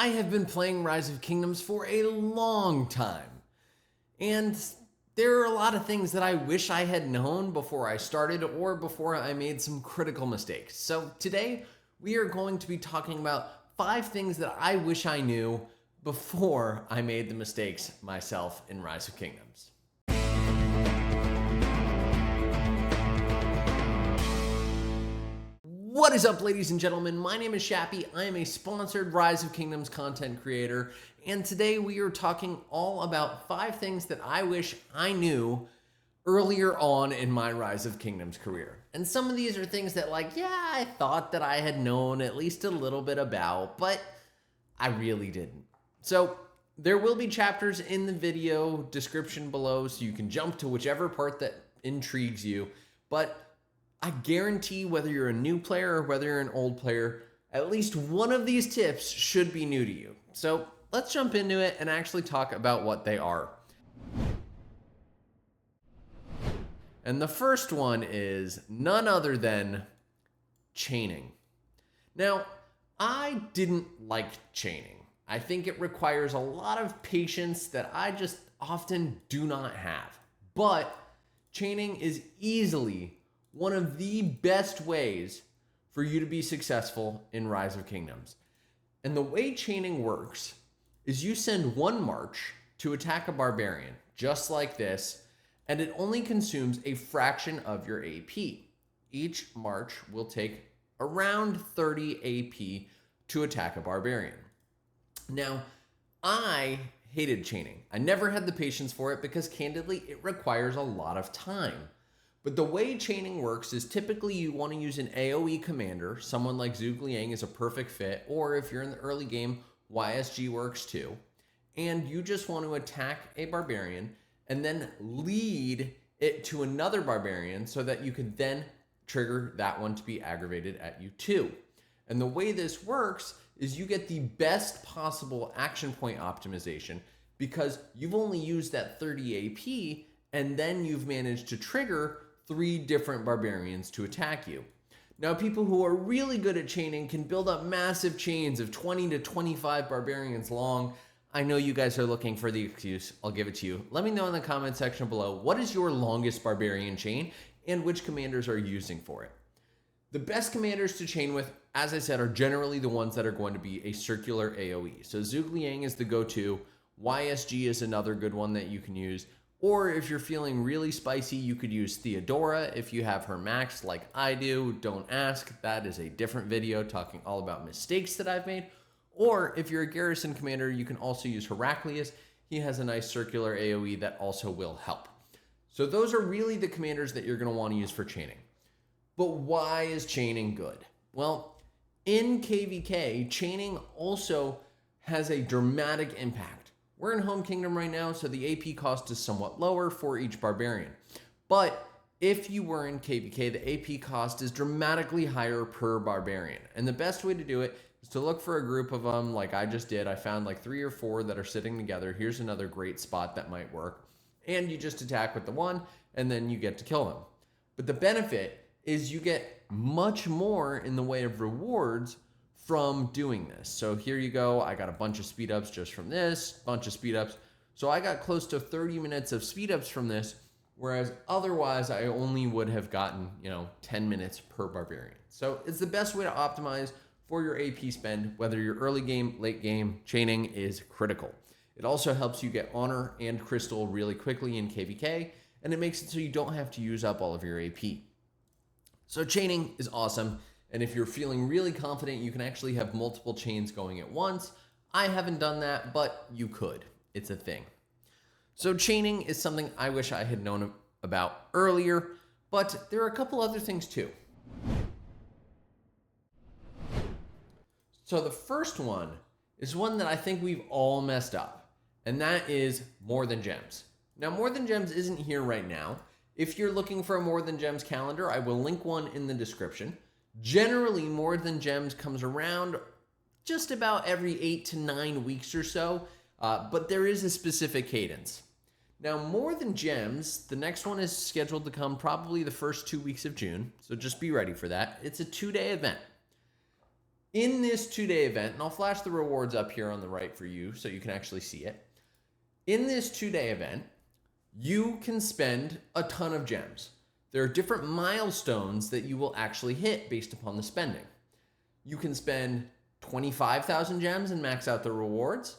I have been playing Rise of Kingdoms for a long time, and there are a lot of things that I wish I had known before I started or before I made some critical mistakes. So today we are going to be talking about 5 things that I wish I knew before I made the mistakes myself in Rise of Kingdoms. What is up, ladies and gentlemen? My name is Shappy. I am a sponsored Rise of Kingdoms content creator, and today we are talking all about 5 things that I wish I knew earlier on in my Rise of Kingdoms career. And some of these are things that, I thought that I had known at least a little bit about, but I really didn't. So there will be chapters in the video description below, so you can jump to whichever part that intrigues you, but I guarantee whether you're a new player or whether you're an old player, at least one of these tips should be new to you. So let's jump into it and actually talk about what they are. And the first one is none other than chaining. Now, I didn't like chaining. I think it requires a lot of patience that I just often do not have. But chaining is easily one of the best ways for you to be successful in Rise of Kingdoms. And the way chaining works is you send one march to attack a barbarian, just like this, and it only consumes a fraction of your AP. Each march will take around 30 AP to attack a barbarian. Now, I hated chaining. I never had the patience for it because candidly, it requires a lot of time. But the way chaining works is typically you want to use an AoE commander. Someone like Zhuge Liang is a perfect fit, or if you're in the early game, YSG works too. And you just want to attack a barbarian and then lead it to another barbarian so that you can then trigger that one to be aggravated at you too. And the way this works is you get the best possible action point optimization because you've only used that 30 AP and then you've managed to trigger 3 different barbarians to attack you. Now, people who are really good at chaining can build up massive chains of 20 to 25 barbarians long. I know you guys are looking for the excuse. I'll give it to you. Let me know in the comment section below, what is your longest barbarian chain and which commanders are you using for it? The best commanders to chain with, as I said, are generally the ones that are going to be a circular AoE. So Zhuge Liang is the go-to. YSG is another good one that you can use. Or if you're feeling really spicy, you could use Theodora if you have her maxed like I do. Don't ask, that is a different video talking all about mistakes that I've made. Or if you're a garrison commander, you can also use Heraclius. He has a nice circular AoE that also will help. So those are really the commanders that you're going to want to use for chaining. But why is chaining good? Well, in KVK, chaining also has a dramatic impact. We're in Home Kingdom right now, so the AP cost is somewhat lower for each barbarian. But if you were in KVK, the AP cost is dramatically higher per barbarian. And the best way to do it is to look for a group of them like I just did. I found like 3 or 4 that are sitting together. Here's another great spot that might work. And you just attack with the one, and then you get to kill them. But the benefit is you get much more in the way of rewards from doing this. So here you go. I got a bunch of speed ups just from this, bunch of speed ups. So I got close to 30 minutes of speed ups from this, whereas otherwise I only would have gotten, 10 minutes per barbarian. So it's the best way to optimize for your AP spend, whether you're early game, late game, chaining is critical. It also helps you get honor and crystal really quickly in KVK, and it makes it so you don't have to use up all of your AP. So chaining is awesome. And if you're feeling really confident, you can actually have multiple chains going at once. I haven't done that, but you could. It's a thing. So chaining is something I wish I had known about earlier, but there are a couple other things too. So the first one is one that I think we've all messed up, and that is More Than Gems. Now, More Than Gems isn't here right now. If you're looking for a More Than Gems calendar, I will link one in the description. Generally, More Than Gems comes around just about every 8 to 9 weeks or so, but there is a specific cadence. Now, More Than Gems, the next one is scheduled to come probably the first 2 weeks of June, so just be ready for that. It's a 2-day event. In this 2-day event, and I'll flash the rewards up here on the right for you so you can actually see it. In this 2-day event, you can spend a ton of gems. There are different milestones that you will actually hit based upon the spending. You can spend 25,000 gems and max out the rewards,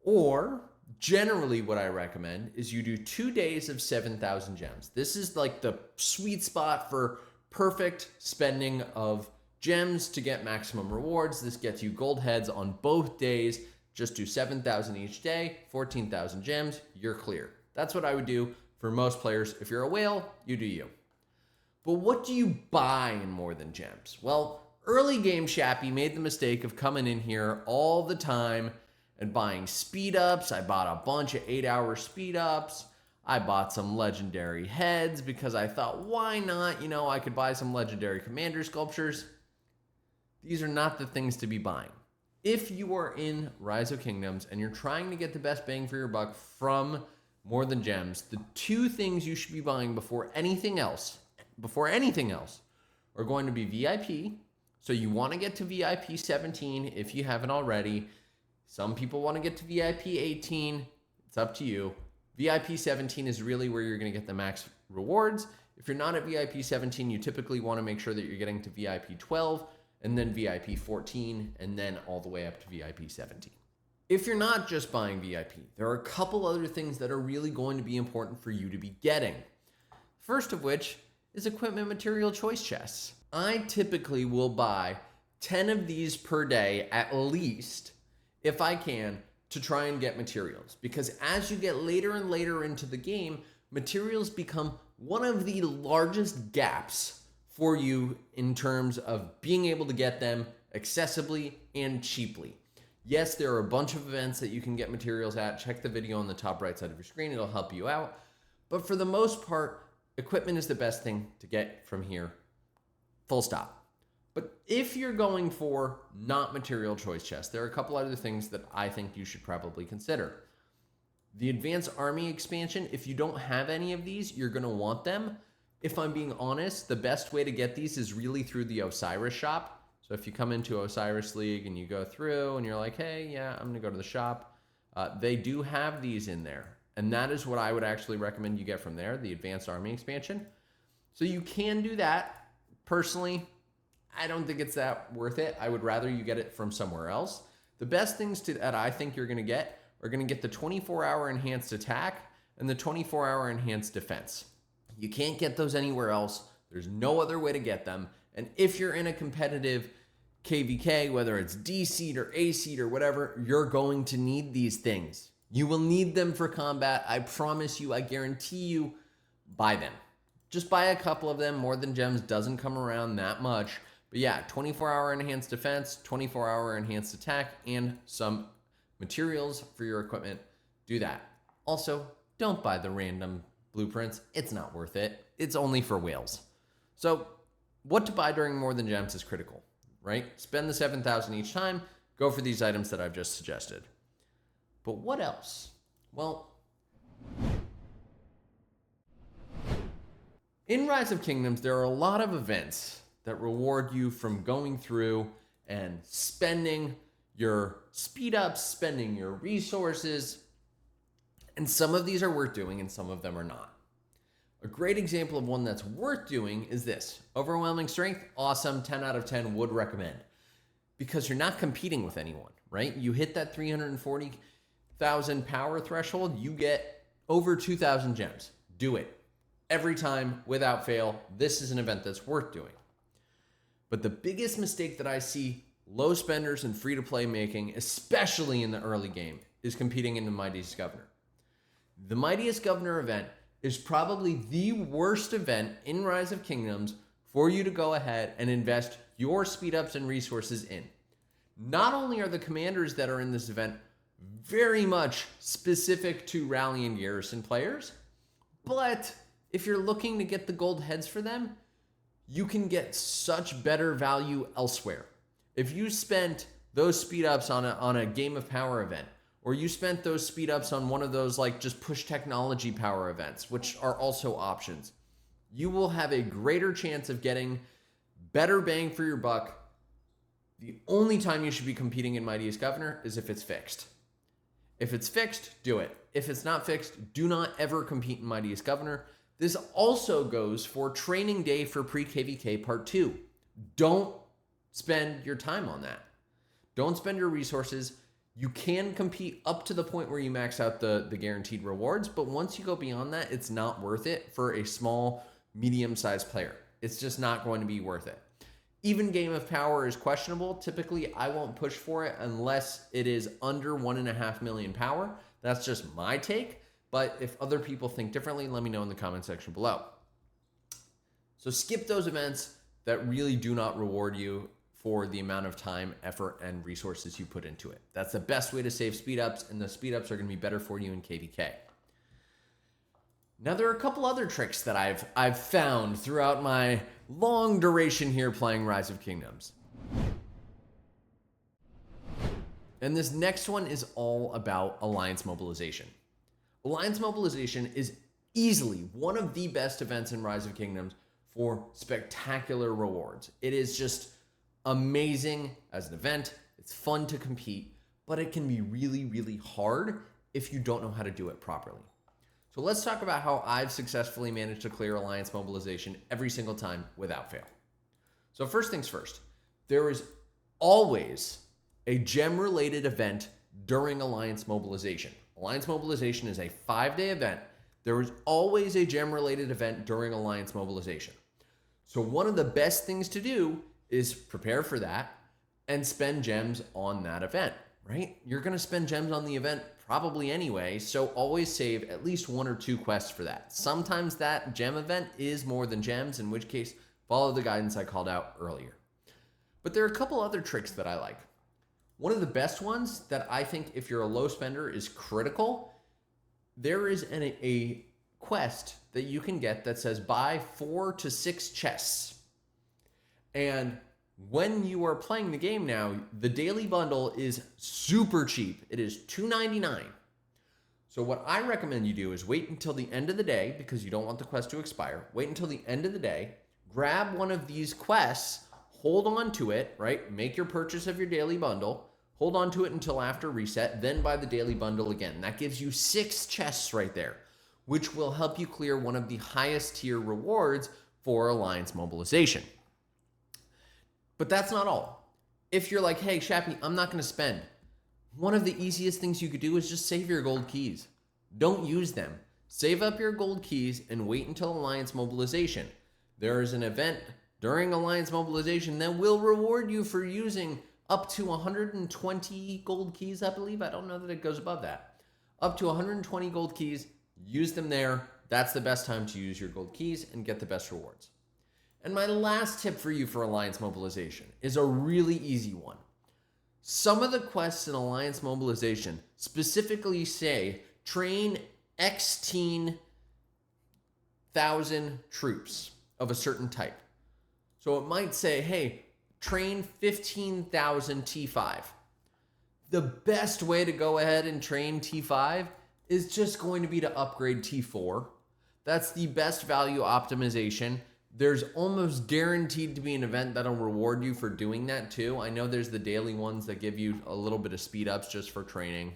or generally what I recommend is you do 2 days of 7,000 gems. This is like the sweet spot for perfect spending of gems to get maximum rewards. This gets you gold heads on both days. Just do 7,000 each day, 14,000 gems, you're clear. That's what I would do for most players. If you're a whale, you do you. But what do you buy in More Than Gems? Well, early game Shappy made the mistake of coming in here all the time and buying speed ups. I bought a bunch of 8-hour speed ups. I bought some legendary heads because I thought, why not? You know, I could buy some legendary commander sculptures. These are not the things to be buying. If you are in Rise of Kingdoms and you're trying to get the best bang for your buck from More Than Gems, the 2 things you should be buying before anything else are going to be VIP. So you want to get to VIP 17 if you haven't already. Some people want to get to VIP 18. It's up to you. VIP 17 is really where you're going to get the max rewards. If you're not at VIP 17, you typically want to make sure that you're getting to VIP 12 and then VIP 14 and then all the way up to VIP 17. If you're not just buying VIP, there are a couple other things that are really going to be important for you to be getting. First of which is equipment material choice chests. I typically will buy 10 of these per day at least, if I can, to try and get materials. Because as you get later and later into the game, materials become one of the largest gaps for you in terms of being able to get them accessibly and cheaply. Yes, there are a bunch of events that you can get materials at. Check the video on the top right side of your screen. It'll help you out. But for the most part, equipment is the best thing to get from here. Full stop. But if you're going for not material choice chests, there are a couple other things that I think you should probably consider. The Advanced Army expansion, if you don't have any of these, you're going to want them. If I'm being honest, the best way to get these is really through the Osiris shop. So if you come into Osiris League and you go through and you're like, hey, yeah, I'm going to go to the shop, they do have these in there. And that is what I would actually recommend you get from there, the Advanced Army expansion. So you can do that. Personally, I don't think it's that worth it. I would rather you get it from somewhere else. The best things that I think you're going to get are going to get the 24-hour enhanced attack and the 24-hour enhanced defense. You can't get those anywhere else. There's no other way to get them. And if you're in a competitive KVK, whether it's D seed or A seed or whatever, you're going to need these things. You will need them for combat. I promise you, I guarantee you, buy them. Just buy a couple of them. More Than Gems doesn't come around that much. But yeah, 24-hour enhanced defense, 24-hour enhanced attack, and some materials for your equipment. Do that. Also, don't buy the random blueprints. It's not worth it. It's only for whales. So what to buy during More Than Gems is critical, right? Spend the 7,000 each time. Go for these items that I've just suggested. But what else? Well, in Rise of Kingdoms, there are a lot of events that reward you from going through and spending your speed ups, spending your resources. And some of these are worth doing and some of them are not. A great example of one that's worth doing is this. Overwhelming Strength, awesome, 10 out of 10, would recommend. Because you're not competing with anyone, right? You hit that 340,000 power threshold, you get over 2,000 gems. Do it. Every time, without fail. This is an event that's worth doing. But the biggest mistake that I see low spenders and free-to-play making, especially in the early game, is competing in the Mightiest Governor. The Mightiest Governor event is probably the worst event in Rise of Kingdoms for you to go ahead and invest your speed ups and resources in. Not only are the commanders that are in this event very much specific to Rally and Garrison players, but if you're looking to get the gold heads for them, you can get such better value elsewhere. If you spent those speed ups on a Game of Power event, or you spent those speed ups on one of those like just push technology power events, which are also options, you will have a greater chance of getting better bang for your buck The only time you should be competing in Mightiest Governor is if it's fixed. If it's fixed, do it. If it's not fixed, do not ever compete in Mightiest Governor. This also goes for Training Day for Pre-KVK Part 2. Don't spend your time on that. Don't spend your resources. You can compete up to the point where you max out the guaranteed rewards, but once you go beyond that, it's not worth it for a small, medium-sized player. It's just not going to be worth it. Even Game of Power is questionable. Typically, I won't push for it unless it is under 1.5 million power. That's just my take. But if other people think differently, let me know in the comment section below. So skip those events that really do not reward you for the amount of time, effort, and resources you put into it. That's the best way to save speed ups, and the speed ups are going to be better for you in KVK. Now, there are a couple other tricks that I've found throughout my long duration here playing Rise of Kingdoms. And this next one is all about Alliance Mobilization. Alliance Mobilization is easily one of the best events in Rise of Kingdoms for spectacular rewards. It is just amazing as an event. It's fun to compete, but it can be really, really hard if you don't know how to do it properly. So let's talk about how I've successfully managed to clear Alliance Mobilization every single time without fail. So first things first, there is always a gem-related event during Alliance Mobilization. Alliance Mobilization is a 5-day event. There is always a gem-related event during Alliance Mobilization. So one of the best things to do is prepare for that and spend gems on that event, right? You're going to spend gems on the event probably anyway, so always save at least 1 or 2 quests for that. Sometimes that gem event is more than gems, in which case follow the guidance I called out earlier. But there are a couple other tricks that I like. One of the best ones that I think if you're a low spender is critical, there is a quest that you can get that says buy 4 to 6 chests. And when you are playing the game now, the daily bundle is super cheap. It is $2.99. So what I recommend you do is wait until the end of the day, because you don't want the quest to expire. Wait until the end of the day, grab one of these quests, hold on to it, right? Make your purchase of your daily bundle, hold on to it until after reset, then buy the daily bundle again. That gives you 6 chests right there, which will help you clear one of the highest tier rewards for Alliance Mobilization. But that's not all. If you're like, hey, Shappy, I'm not going to spend, one of the easiest things you could do is just save your gold keys. Don't use them. Save up your gold keys and wait until Alliance Mobilization. There is an event during Alliance Mobilization that will reward you for using up to 120 gold keys, I believe. I don't know that it goes above that. Up to 120 gold keys, use them there. That's the best time to use your gold keys and get the best rewards. And my last tip for you for Alliance Mobilization is a really easy one. Some of the quests in Alliance Mobilization specifically say train X-teen 1,000 troops of a certain type. So it might say, hey, train 15,000 T5. The best way to go ahead and train T5 is just going to be to upgrade T4. That's the best value optimization. There's almost guaranteed to be an event that'll reward you for doing that too. I know there's the daily ones that give you a little bit of speed ups just for training,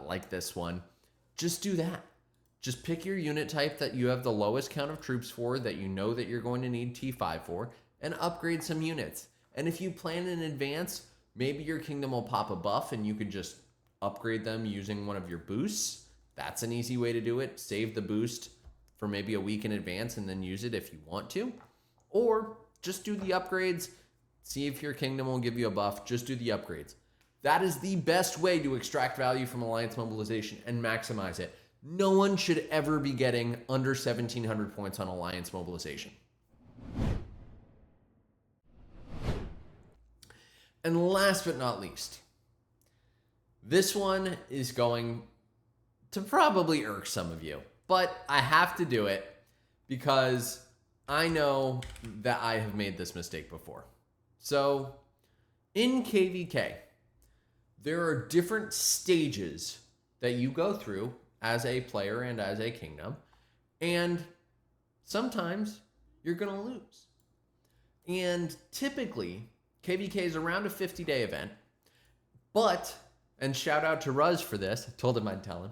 like this one. Just do that. Just pick your unit type that you have the lowest count of troops for, that you know that you're going to need T5 for, and upgrade some units. And if you plan in advance, maybe your kingdom will pop a buff and you could just upgrade them using one of your boosts. That's an easy way to do it. Save the boost for maybe a week in advance and then use it if you want to. Or just do the upgrades. See if your kingdom will give you a buff. Just do the upgrades. That is the best way to extract value from Alliance Mobilization and maximize it. No one should ever be getting under 1,700 points on Alliance Mobilization. And last but not least, this one is going to probably irk some of you, but I have to do it because I know that I have made this mistake before. So in KVK, there are different stages that you go through as a player and as a kingdom, and sometimes you're going to lose. And typically, KVK is around a 50-day event, but, and shout out to Ruz for this, I told him I'd tell him,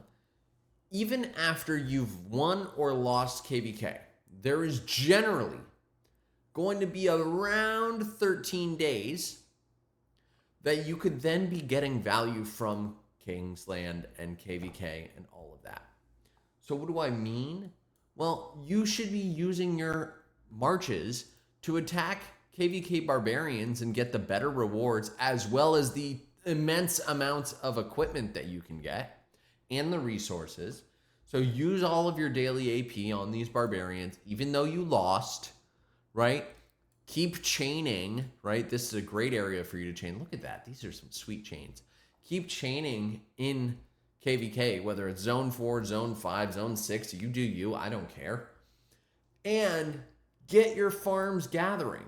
even after you've won or lost KVK, there is generally going to be around 13 days that you could then be getting value from Kingsland and KVK and all of that. So what do I mean? Well, you should be using your marches to attack KVK barbarians and get the better rewards, as well as the immense amounts of equipment that you can get and the resources. So use all of your daily AP on these barbarians, even though you lost, right? Keep chaining, right? This is a great area for you to chain. Look at that. These are some sweet chains. Keep chaining in KVK, whether it's zone 4, zone 5, zone 6, you do you, I don't care. And get your farms gathering.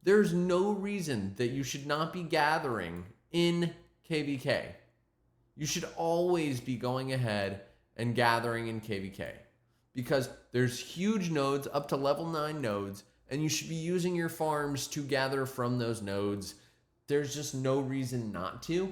There's no reason that you should not be gathering in KVK. You should always be going ahead and gathering in KVK because there's huge nodes, up to level 9 nodes, and you should be using your farms to gather from those nodes. There's just no reason not to.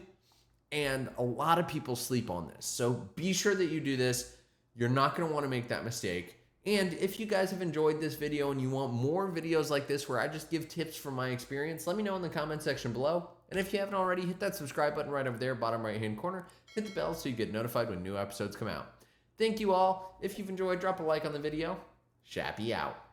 And a lot of people sleep on this. So be sure that you do this. You're not going to want to make that mistake. And if you guys have enjoyed this video and you want more videos like this where I just give tips from my experience, let me know in the comment section below. And if you haven't already, hit that subscribe button right over there, bottom right hand corner. Hit the bell so you get notified when new episodes come out. Thank you all. If you've enjoyed, drop a like on the video. Shappy out.